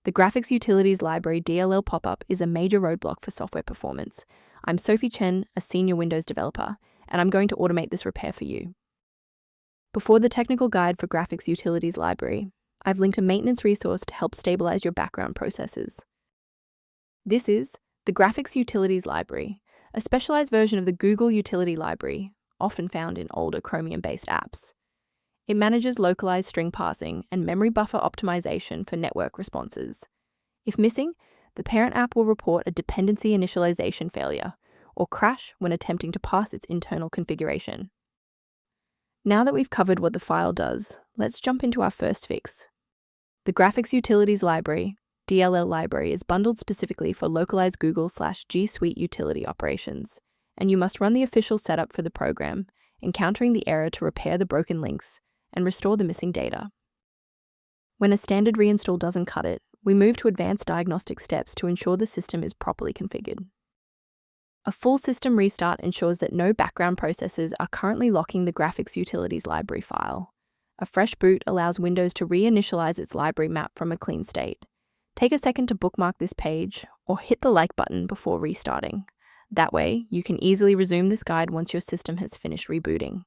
The Graphics Utilities Library DLL pop-up is a major roadblock for software performance. I'm Sophie Chen, a senior Windows developer, and I'm going to automate this repair for you. Before the technical guide for Graphics Utilities Library, I've linked a maintenance resource to help stabilize your background processes. This is the Graphics Utilities Library, a specialized version of the Google Utility Library, often found in older Chromium-based apps. It manages localized string parsing and memory buffer optimization for network responses. If missing, the parent app will report a dependency initialization failure, or crash when attempting to parse its internal configuration. Now that we've covered what the file does, let's jump into our first fix. The Graphics Utilities Library DLL library is bundled specifically for Localized Google /G Suite utility operations, and you must run the official setup for the program, encountering the error to repair the broken links and restore the missing data. When a standard reinstall doesn't cut it, we move to advanced diagnostic steps to ensure the system is properly configured. A full system restart ensures that no background processes are currently locking the Graphics Utilities Library file. A fresh boot allows Windows to reinitialize its library map from a clean state. Take a second to bookmark this page or hit the like button before restarting. That way, you can easily resume this guide once your system has finished rebooting.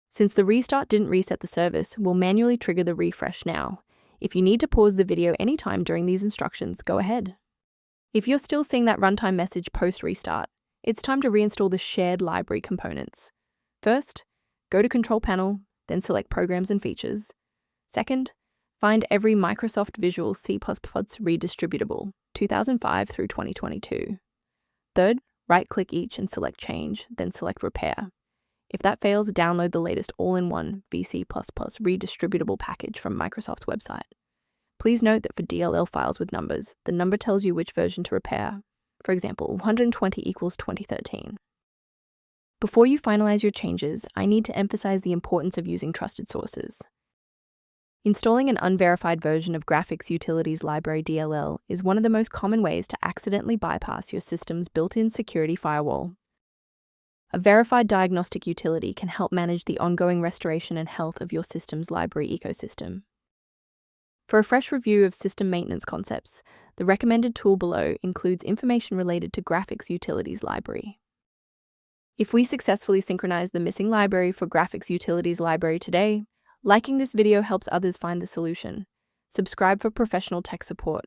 Since the restart didn't reset the service, we'll manually trigger the refresh now. If you need to pause the video anytime during these instructions, go ahead. If you're still seeing that runtime message post-restart, it's time to reinstall the shared library components. First, go to Control Panel, then select Programs and Features. Second, find every Microsoft Visual C++ redistributable, 2005 through 2022. Third, right-click each and select Change, then select Repair. If that fails, download the latest all-in-one VC++ redistributable package from Microsoft's website. Please note that for DLL files with numbers, the number tells you which version to repair. For example, 120 equals 2013. Before you finalize your changes, I need to emphasize the importance of using trusted sources. Installing an unverified version of Graphics Utilities Library DLL is one of the most common ways to accidentally bypass your system's built-in security firewall. A verified diagnostic utility can help manage the ongoing restoration and health of your system's library ecosystem. For a fresh review of system maintenance concepts, the recommended tool below includes information related to Graphics Utilities Library. If we successfully synchronize the missing library for Graphics Utilities Library today, liking this video helps others find the solution. Subscribe for professional tech support.